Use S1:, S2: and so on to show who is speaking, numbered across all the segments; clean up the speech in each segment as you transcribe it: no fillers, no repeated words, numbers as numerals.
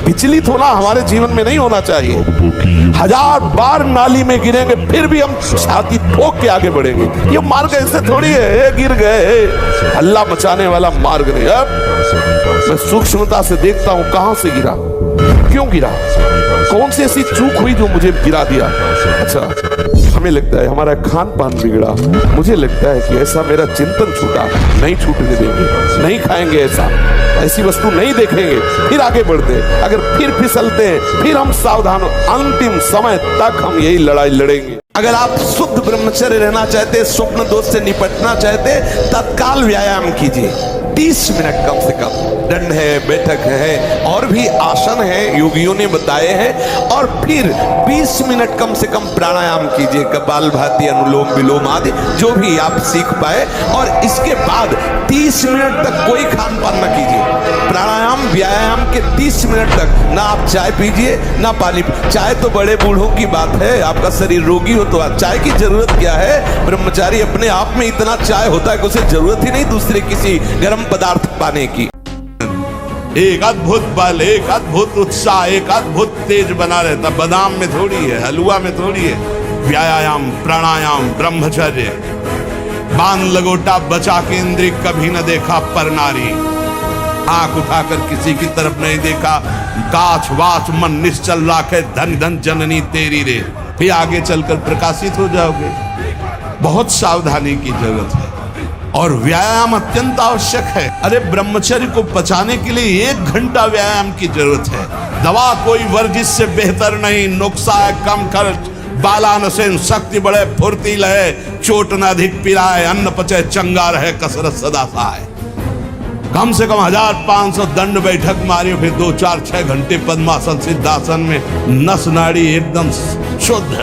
S1: विचलित होना हमारे जीवन में नहीं होना चाहिए। 1000 बार नाली में गिरेंगे फिर भी हम छाती ठोक के आगे बढ़ेंगे। ये मार्ग ऐसे थोड़ी है गिर गए, हल्ला मचाने वाला मार्ग नहीं। अब मैं सूक्ष्मता से देखता हूं कहां से गिरा, क्यों गिरा, कौन सी ऐसी चूक हुई जो मुझे गिरा दिया। अच्छा, हमें लगता है हमारा खान पान बिगड़ा, मुझे लगता है कि ऐसा मेरा चिंतन छूटा, नहीं छूटने देंगे, नहीं खाएंगे ऐसा, ऐसी वस्तु नहीं देखेंगे, फिर आगे बढ़ते हैं। अगर फिर फिसलते हैं फिर हम सावधान, अंतिम समय तक हम यही लड़ाई लड़ेंगे। अगर आप शुद्ध ब्रह्मचर्य रहना चाहते, स्वप्न दोष से निपटना चाहते, तत्काल व्यायाम कीजिए। 30 मिनट कम से कम, दंड है, बैठक है, और भी आसन है योगियों ने बताए हैं। और फिर 20 मिनट कम से कम प्राणायाम कीजिए, कपालभाति, अनुलोम विलोम आदि जो भी आप सीख पाए। और इसके बाद 30 मिनट तक कोई खान पान न कीजिए। प्राणायाम व्यायाम के 30 मिनट तक ना आप चाय पीजिए ना पानी। चाय तो बड़े बूढ़ों की बात है, आपका शरीर रोगी हो तो चाय की जरूरत क्या है। ब्रह्मचारी अपने आप में इतना चाय होता है कि उसे जरूरत ही नहीं दूसरे किसी गर्म पदार्थ पाने की। एक अद्भुत बल, एक अद्भुत उत्साह, एक अद्भुत तेज बना रहता। बादाम में थोड़ी है, हलवा में थोड़ी है। व्यायाम, प्राणायाम, ब्रह्मचर्य, बांध लगोटा बचा के इंद्रिय कभी न देखा पर नारी। आंख उठाकर किसी की तरफ नहीं देखा, काछ वाच मन निश्चल राखे, धन धन जननी तेरी रे। फिर आगे चलकर प्रकाशित हो जाओगे। बहुत सावधानी की जरूरत है और व्यायाम अत्यंत आवश्यक है। अरे ब्रह्मचर्य को पचाने के लिए 1 घंटा व्यायाम की जरूरत है। दवा कोई वर्जिश से बेहतर नहीं, नुक्सा है कम खर्च, बालानसेन शक्ति बढ़े, फुर्ती लहे, चोट न अधिक पिराए, अन्न पचे चंगा रहे, कसरत सदा सहाय। कम से कम 1500 दंड बैठक मारियो, फिर 2, 4, 6 घंटे पद्मासन सिद्धासन में नस नाड़ी एकदम शुद्ध,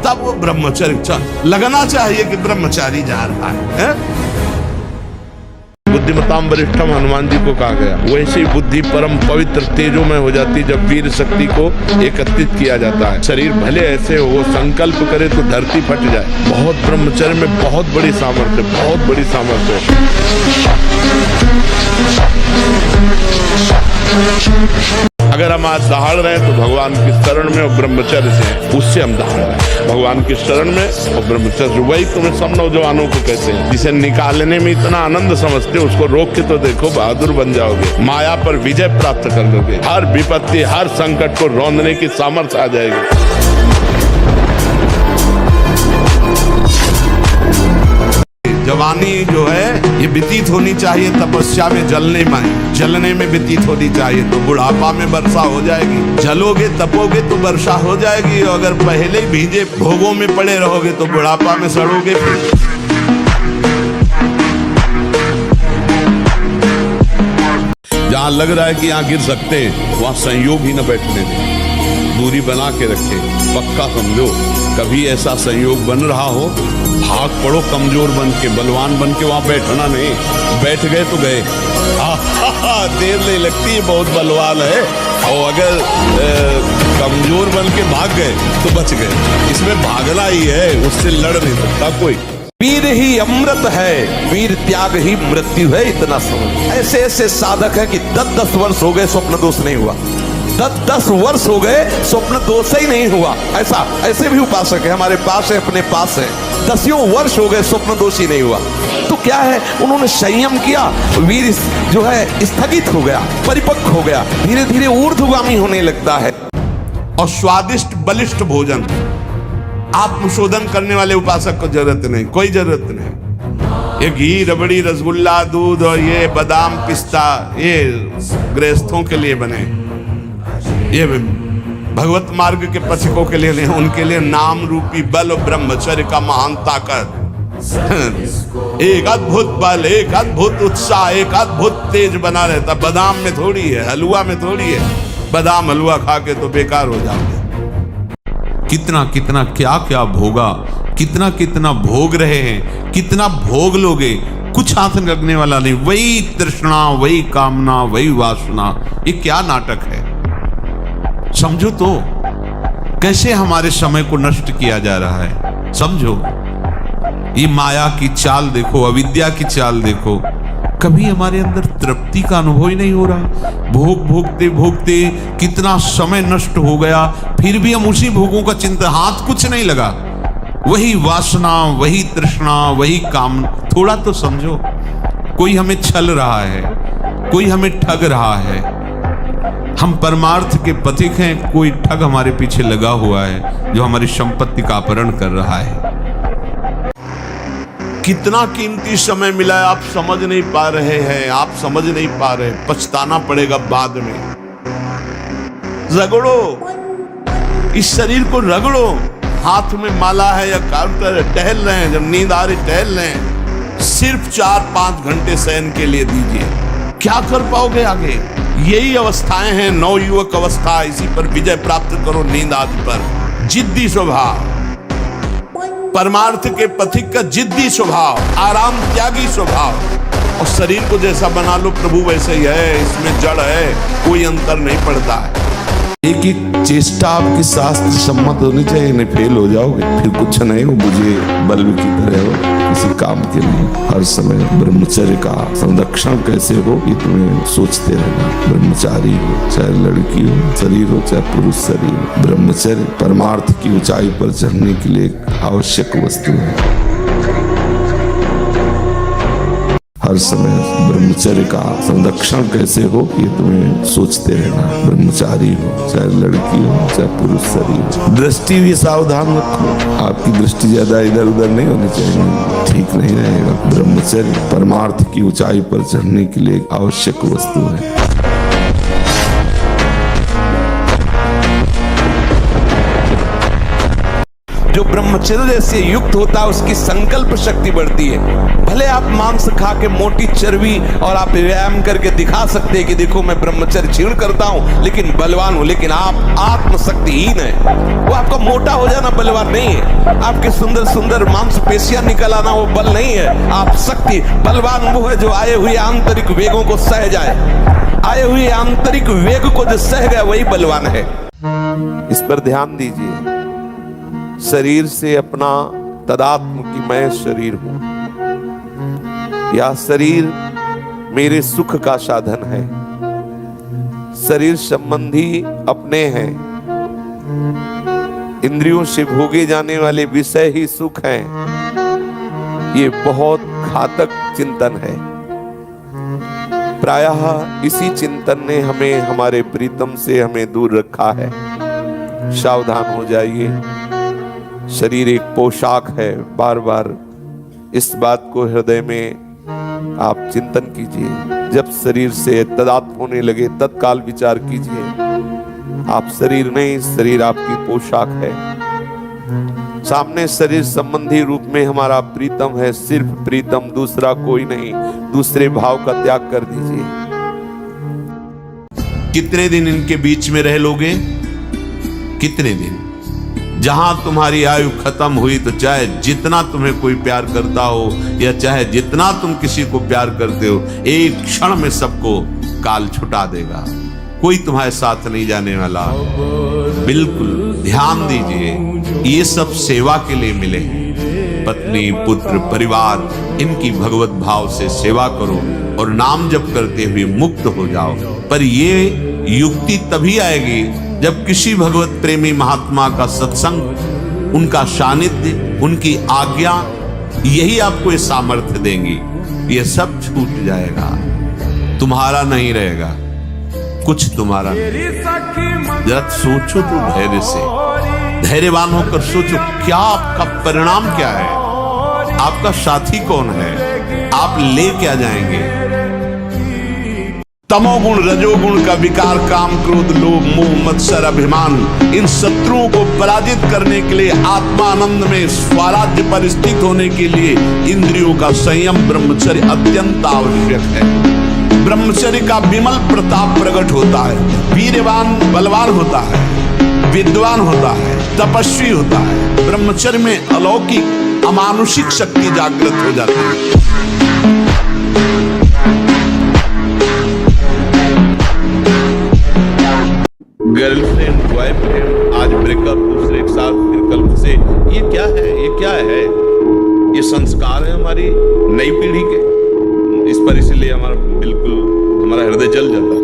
S1: तब वो ब्रह्मचर्य लगना चाहिए कि ब्रह्मचारी जा रहा है। बुद्धिमताम वरिष्ठम हनुमान जी को कहा गया। वैसे ही बुद्धि परम पवित्र तेजो में हो जाती जब वीर शक्ति को एकत्रित किया जाता है। शरीर भले ऐसे हो, संकल्प करे तो धरती फट जाए। बहुत ब्रह्मचर्य में बहुत बड़ी सामर्थ्य, बहुत बड़ी सामर्थ्य है। अगर हम आज दहाड़ रहे हैं तो भगवान की शरण में और ब्रह्मचर्य से, उससे हम दहाड़ रहे हैं भगवान की शरण में और ब्रह्मचर्य। वही तुम्हें सब नौजवानों को कहते हैं, जिसे निकालने में इतना आनंद समझते हो उसको रोक के तो देखो, बहादुर बन जाओगे, माया पर विजय प्राप्त कर लोगे, हर विपत्ति हर संकट को रौंदने की सामर्थ्य आ जाएगी। जवानी जो है ये व्यतीत होनी चाहिए तपस्या में, जलने में व्यतीत होनी चाहिए, तो बुढ़ापा में वर्षा हो जाएगी। जलोगे तपोगे तो वर्षा हो जाएगी। और अगर पहले ही भीजे भोगों में पड़े रहोगे तो बुढ़ापा में सड़ोगे। जहां लग रहा है कि यहाँ गिर सकते हैं वहां संयोग ही न बैठने दें, दूरी बना के रखे। पक्का समझो, कभी ऐसा संयोग बन रहा हो, भाग पड़ो कमजोर बन के, बलवान बन के, वहां बैठना नहीं। बैठ गए तो गए, देर नहीं लगती, बहुत बलवान है। और अगर कमजोर बन के भाग गए तो बच गए। इसमें भागना ही है, उससे लड़ नहीं सकता कोई। वीर ही अमृत है, वीर त्याग ही मृत्यु है, इतना समझ। ऐसे ऐसे साधक है कि 10-10 वर्ष हो गए स्वप्न दोष नहीं हुआ, 10-10 वर्ष हो गए स्वप्न दोष ही नहीं हुआ। ऐसे भी उपासक है हमारे पास है, अपने पास है, 10 वर्ष हो गए स्वप्न दोष ही नहीं हुआ। तो क्या है, उन्होंने संयम किया, वीर जो है स्थगित हो गया, परिपक्व हो गया, धीरे धीरे ऊर्ध्वगामी होने लगता है। और स्वादिष्ट बलिष्ठ भोजन, आत्मशोधन करने वाले उपासक को जरूरत नहीं, कोई जरूरत नहीं। ये घी, रबड़ी, रसगुल्ला, दूध और ये बादाम, पिस्ता, ये गृहस्थों के लिए बने, ये भगवत मार्ग के पथिकों के लिए नहीं, उनके लिए नाम रूपी बल और ब्रह्मचर्य का महान ताकत। एक अद्भुत बल, एक अद्भुत उत्साह, एक अद्भुत तेज बना रहता। बादाम में थोड़ी है, हलवा में थोड़ी है। बादाम हलवा खा के तो बेकार हो जाओगे। कितना कितना क्या क्या भोगा, कितना कितना भोग रहे हैं, कितना भोग लोगे, कुछ हाथ लगने वाला नहीं। वही तृष्णा, वही कामना, वही वासना, ये क्या नाटक है। समझो तो कैसे हमारे समय को नष्ट किया जा रहा है। समझो, ये माया की चाल देखो, अविद्या की चाल देखो।
S2: कभी हमारे अंदर तृप्ति का अनुभव ही नहीं हो रहा। भोग भोगते भोगते कितना समय नष्ट हो गया, फिर भी हम उसी भोगों का चिंता, हाथ कुछ नहीं लगा, वही वासना, वही तृष्णा, वही काम। थोड़ा तो समझो, कोई हमें छल रहा है, कोई हमें ठग रहा है। हम परमार्थ के पथिक हैं, कोई ठग हमारे पीछे लगा हुआ है जो हमारी संपत्ति का अपहरण कर रहा है।
S1: कितना कीमती समय मिला है, आप समझ नहीं पा रहे हैं, आप समझ नहीं पा रहे, पछताना पड़ेगा बाद में। रगड़ो, इस शरीर को रगड़ो, हाथ में माला है या काउंटर, टहल रहे हैं, जब नींद आ रही टहल रहे हैं, सिर्फ 4-5 घंटे शयन के लिए दीजिए। क्या कर पाओगे आगे? यही अवस्थाएं हैं, नवयुवक अवस्था, इसी पर विजय प्राप्त करो। नींद आदि पर जिद्दी स्वभाव, परमार्थ के पथिक का जिद्दी स्वभाव, आराम त्यागी स्वभाव। और शरीर को जैसा बना लो प्रभु वैसे ही है, इसमें जड़ है, कोई अंतर नहीं पड़ता है। एक एक चेष्टा आपकी शास्त्र सम्मत होनी चाहिए, नहीं फेल हो जाओगे, फिर कुछ नहीं हो, बुझे बल्ब की तरह हो, किसी काम के लिए। हर समय ब्रह्मचर्य का संरक्षण कैसे हो ये तुम्हें सोचते रहना। ब्रह्मचारी हो, चाहे लड़की हो, शरीर हो, चाहे पुरुष शरीर हो, ब्रह्मचर्य परमार्थ की ऊंचाई पर चढ़ने के लिए एक आवश्यक वस्तु है। हर समय ब्रह्मचर्य का संरक्षण कैसे हो ये तुम्हें सोचते रहना। ब्रह्मचारी हो, चाहे लड़की हो, चाहे पुरुष शरीर हो। दृष्टि भी सावधान रखो, आपकी दृष्टि ज्यादा इधर उधर नहीं होनी चाहिए, ठीक नहीं रहेगा। ब्रह्मचर्य परमार्थ की ऊंचाई पर चढ़ने के लिए एक आवश्यक वस्तु है।
S3: जो ब्रह्मचर्य से युक्त होता है उसकी संकल्प शक्ति बढ़ती है। भले आप मांस खा के मोटी चर्बी और आप व्यायाम करके दिखा सकते हैं कि देखो मैं ब्रह्मचर्य क्षीण करता हूं लेकिन बलवान हूं, लेकिन आप आत्मशक्तिहीन है। वो आपका मोटा हो जाना बलवान नहीं है, आपके सुंदर सुंदर मांसपेशियां निकल आना वो बल नहीं है। आप शक्ति बलवान वो है जो आए हुए आंतरिक वेगों को सह जाए, आए हुए आंतरिक वेग को जो सह गया वही बलवान है।
S1: इस पर ध्यान दीजिए। शरीर से अपना तदात्म की मैं शरीर हूं, या शरीर मेरे सुख का साधन है। शरीर संबंधी अपने हैं, इंद्रियों से भोगे जाने वाले विषय ही सुख हैं। ये बहुत घातक चिंतन है। प्रायः इसी चिंतन ने हमें हमारे प्रीतम से हमें दूर रखा है। सावधान हो जाइए। शरीर एक पोशाक है, बार बार इस बात को हृदय में आप चिंतन कीजिए। जब शरीर से तदात्म होने लगे तत्काल विचार कीजिए, आप शरीर नहीं, शरीर आपकी पोशाक है। सामने शरीर संबंधी रूप में हमारा प्रीतम है, सिर्फ प्रीतम, दूसरा कोई नहीं। दूसरे भाव का त्याग कर दीजिए।
S2: कितने दिन इनके बीच में रह लोगे? कितने दिन? जहां तुम्हारी आयु खत्म हुई तो चाहे जितना तुम्हें कोई प्यार करता हो या चाहे जितना तुम किसी को प्यार करते हो, एक क्षण में सबको काल छुटा देगा। कोई तुम्हारे साथ नहीं जाने वाला। बिल्कुल ध्यान दीजिए, ये सब सेवा के लिए मिले। पत्नी, पुत्र, परिवार, इनकी भगवत भाव से सेवा करो और नाम जप करते हुए मुक्त हो जाओ। पर ये युक्ति तभी आएगी जब किसी भगवत प्रेमी महात्मा का सत्संग, उनका सानिध्य, उनकी आज्ञा, यही आपको ये सामर्थ्य देंगी। ये सब छूट जाएगा, तुम्हारा नहीं रहेगा, कुछ तुम्हारा नहीं। जरा सोचो तो धैर्य से, धैर्यवान होकर सोचो क्या आपका परिणाम क्या है, आपका साथी कौन है, आप ले क्या जाएंगे।
S1: तमोगुण, रजोगुण का विकार, काम, क्रोध, लोभ, मोह, मत्सर, अभिमान, इन शत्रुओं को पराजित करने के लिए, आत्मानंद में स्वराज्य पर स्थित होने के लिए इंद्रियों का संयम, ब्रह्मचर्य अत्यंत आवश्यक है। ब्रह्मचर्य का विमल प्रताप प्रकट होता है, वीरवान बलवान होता है, विद्वान होता है, तपस्वी होता है। ब्रह्मचर्य में अलौकिक अमानुषिक शक्ति जागृत हो जाती है। गर्लफ्रेंड, बॉयफ्रेंड, आज ब्रेकअप, दूसरे के साथ फिर कल से, ये क्या है? ये क्या है? ये संस्कार है हमारी नई पीढ़ी के।
S2: इस पर इसलिए हमारा हृदय जल जाता है।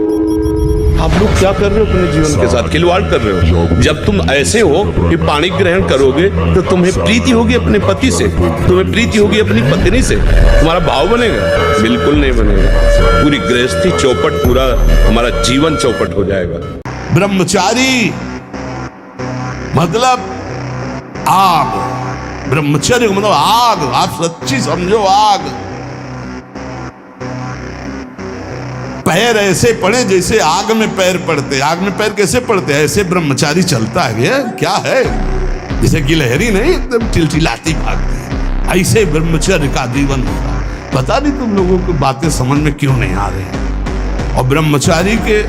S2: आप लोग क्या कर रहे हो अपने जीवन के साथ? खिलवाड़ कर रहे हो। जब तुम ऐसे हो कि पाणी ग्रहण करोगे तो तुम्हें प्रीति होगी अपने पति से, तुम्हें प्रीति होगी अपनी पत्नी से, तुम्हारा भाव बनेगा? बिल्कुल नहीं बनेगा। पूरी गृहस्थी चौपट, पूरा हमारा जीवन चौपट हो जाएगा।
S1: ब्रह्मचारी मतलब आग, ब्रह्मचर्य मतलब आग। आप सच्ची समझो, आग। पैर ऐसे पड़े जैसे आग में पैर पड़ते। आग में पैर कैसे पड़ते? ऐसे ब्रह्मचारी चलता है। ये क्या है? जैसे गिलहरी नहीं एकदम चिलचिलाती भागती है, ऐसे ब्रह्मचर्य का जीवन होता। पता नहीं तुम लोगों को बातें समझ में क्यों नहीं आ रही। और ब्रह्मचारी के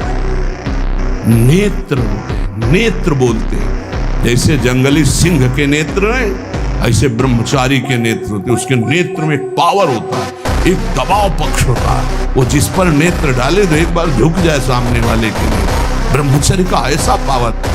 S1: नेत्र बोलते हैं। जैसे जंगली सिंह के नेत्र हैं, ऐसे ब्रह्मचारी के नेत्र होते। उसके नेत्र में एक पावर होता है, एक दबाव पक्ष होता है। वो जिस पर नेत्र डाले तो एक बार झुक जाए सामने वाले के लिए। ब्रह्मचर्य का ऐसा पावर।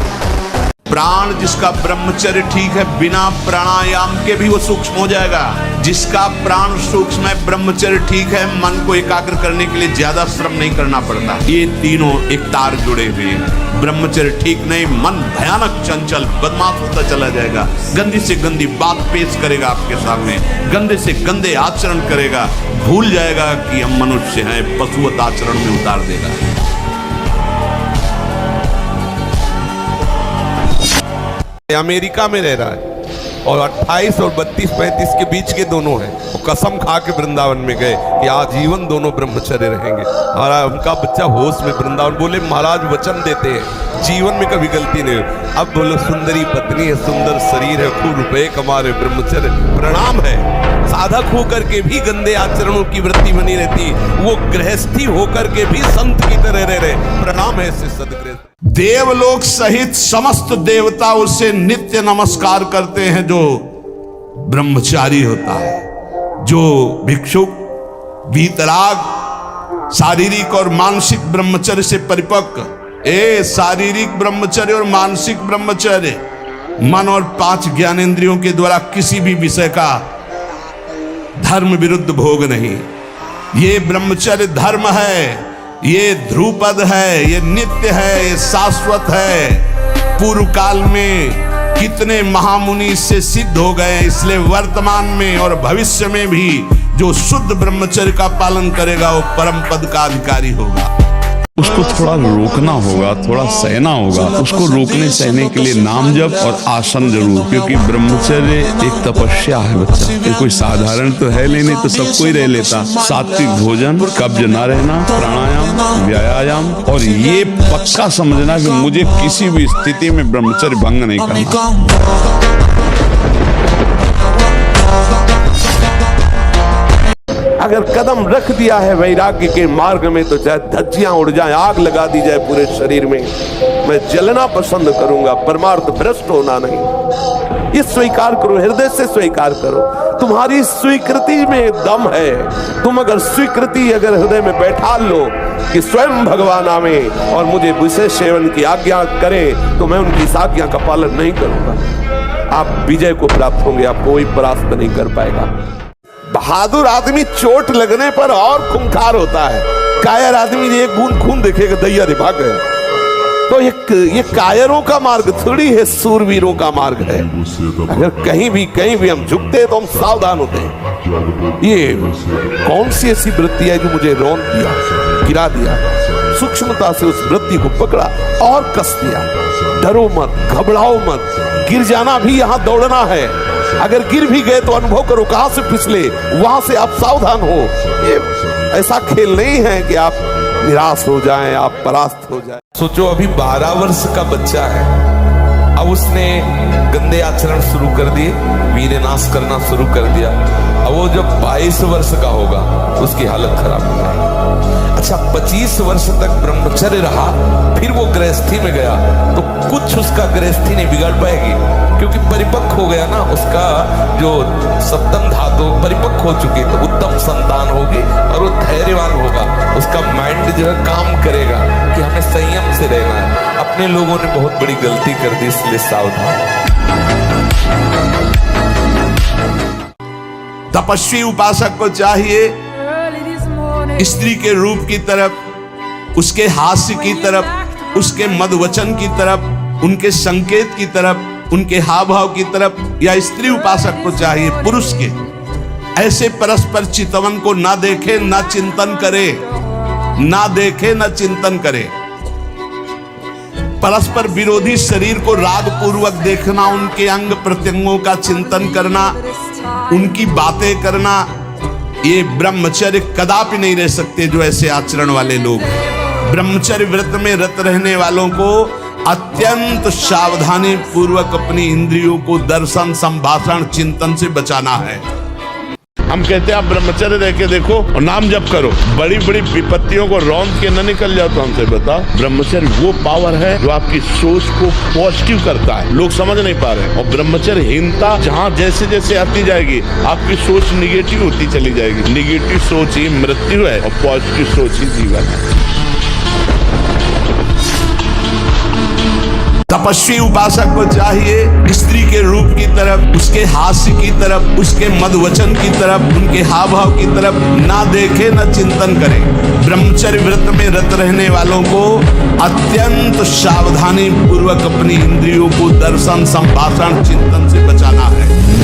S2: प्राण जिसका ब्रह्मचर्य ठीक है, बिना प्राणायाम के भी वो सूक्ष्म हो जाएगा। जिसका प्राण सूक्ष्म है, ब्रह्मचर्य ठीक है, मन को एकाग्र करने के लिए ज्यादा श्रम नहीं करना पड़ता। ये तीनों एक तार जुड़े हुए हैं। ब्रह्मचर्य ठीक नहीं, मन भयानक चंचल बदमाश होता चला जाएगा। गंदी से गंदी बात पेश करेगा आपके सामने, गंदे से गंदे आचरण करेगा, भूल जाएगा कि हम मनुष्य हैं, पशुवत आचरण में उतार देगा।
S3: अमेरिका में रह रहा है और 28 और 32-35 के बीच के दोनों हैं। वो कसम खा के वृंदावन में गए कि आजीवन दोनों ब्रह्मचर्य रहेंगे। और उनका बच्चा होश में वृंदावन बोले, महाराज वचन देते हैं जीवन में कभी गलती नहीं। अब बोलो, सुंदरी पत्नी है, सुंदर शरीर है, खूब रुपए कमा रहे, ब्रह्मचर्य प्रणाम है। साधक होकर के भी गंदे आचरणों की वृत्ति बनी रहती, वो गृहस्थी होकर के भी संत की तरह रह रहे। प्रणाम है ऐसे सदगृहस्थ।
S1: देवलोक सहित समस्त देवता उसे नित्य नमस्कार करते हैं जो ब्रह्मचारी होता है, जो भिक्षुक, वीतराग, शारीरिक और मानसिक ब्रह्मचर्य से परिपक्व। शारीरिक ब्रह्मचर्य और मानसिक ब्रह्मचर्य, मन और 5 ज्ञानेंद्रियों के द्वारा किसी भी विषय का धर्म विरुद्ध भोग नहीं। ये ब्रह्मचर्य धर्म है, ये ध्रुपद है, ये नित्य है, ये शाश्वत है। पूर्व काल में कितने महामुनि इससे सिद्ध हो गए, इसलिए वर्तमान में और भविष्य में भी जो शुद्ध ब्रह्मचर्य का पालन करेगा वो परम पद का अधिकारी होगा।
S4: उसको थोड़ा रोकना होगा, थोड़ा सहना होगा। उसको रोकने सहने के लिए नाम जप और आसन जरूर, क्योंकि ब्रह्मचर्य एक तपस्या है बच्चा। ये कोई साधारण तो है नहीं तो सब कोई रह लेता। सात्विक भोजन, कब्ज न रहना, प्राणायाम, व्यायाम, और ये पक्का समझना कि मुझे किसी भी स्थिति में ब्रह्मचर्य भंग नहीं करना।
S3: अगर कदम रख दिया है वैराग्य के मार्ग में तो चाहे धज्जियां उड़ जाए, आग लगा दी जाए पूरे शरीर में, मैं जलना पसंद करूंगा, परमार्थ भ्रष्ट होना नहीं। ये स्वीकार करो, हृदय से स्वीकार करो। तुम्हारी स्वीकृति में दम है। तुम अगर स्वीकृति अगर हृदय में बैठा लो कि स्वयं भगवान आवे और मुझे विशेष सेवन की आज्ञा करें, तो मैं उनकी इस आज्ञा का पालन नहीं करूंगा। आप विजय को प्राप्त होंगे, आप कोई परास्त नहीं कर पाएगा। बहादुर आदमी चोट लगने पर और खूंखार होता है। कायर आदमी एक बूंद खून देखेगा, दैया रे भाग गया। तो ये कायरों का मार्ग थोड़ी है, सूरवीरों का मार्ग है। अगर कहीं भी हम झुकते हैं तो हम सावधान होते हैं। ये कौन सी ऐसी वृत्ति है जो मुझे रौन दिया, गिरा दिया? सूक्ष्मता से उस वृत्ति को पकड़ा और कस दिया। डरो मत, घबराओ मत, गिर जाना भी यहाँ दौड़ना है। अगर गिर भी गए तो अनुभव करो कहां से फिसले, वहां से आप सावधान हो। ये ऐसा खेल नहीं है कि आप निराश हो जाएं, आप परास्त हो जाएं। सोचो, अभी 12 वर्ष का बच्चा है, अब उसने गंदे आचरण शुरू कर दिए, वीरनाश करना शुरू कर दिया। अब वो जब 22 वर्ष का होगा उसकी हालत खराब हो जाएगी। अच्छा, 25 वर्ष तक ब्रह्मचर्य रहा, फिर वो गृहस्थी में गया तो कुछ उसका गृहस्थी नहीं बिगाड़ पाएगी, क्योंकि परिपक्व हो गया ना, उसका जो सप्तम धातु परिपक्व हो चुकी, तो उत्तम संतान होगी और वो धैर्यवान होगा। उसका माइंड जो है काम करेगा कि हमें संयम से रहना है। अपने लोगों ने बहुत बड़ी गलती कर दी, इसलिए सावधान।
S1: तपस्वी उपासक को चाहिए
S2: स्त्री के रूप की तरफ, उसके हास्य की तरफ, उसके मधुवचन की तरफ, उनके संकेत की तरफ, उनके हाव भाव की तरफ, या स्त्री उपासक को चाहिए पुरुष के ऐसे परस्पर चितवन को ना देखे, ना चिंतन करे, ना देखे ना चिंतन करे। परस्पर विरोधी शरीर को राग पूर्वक देखना, उनके अंग प्रत्यंगों का चिंतन करना, उनकी बातें करना, ये ब्रह्मचर्य कदापि नहीं रह सकते। जो ऐसे आचरण वाले लोग, ब्रह्मचर्य व्रत में रत रहने वालों को अत्यंत सावधानी पूर्वक अपनी इंद्रियों को दर्शन, संभाषण, चिंतन से बचाना है।
S1: हम कहते हैं आप ब्रह्मचर्य रह के देखो और नाम जप करो, बड़ी बड़ी विपत्तियों को रौंद के न निकल जाओ। तो हमसे बताओ, ब्रह्मचर्य वो पावर है जो आपकी सोच को पॉजिटिव करता है। लोग समझ नहीं पा रहे। और ब्रह्मचर्यहीनता जहाँ जैसे जैसे आती जाएगी, आपकी सोच निगेटिव होती चली जाएगी। निगेटिव सोच ही मृत्यु है और पॉजिटिव सोच ही जीवन है।
S2: तपस्वी उपासक को चाहिए स्त्री के रूप की तरफ, उसके हास्य की तरफ, उसके मधुवचन की तरफ, उनके हाव भाव की तरफ ना देखे ना चिंतन करे। ब्रह्मचर्य व्रत में रत रहने वालों को अत्यंत सावधानी पूर्वक अपनी इंद्रियों को दर्शन, संभाषण, चिंतन से बचाना है।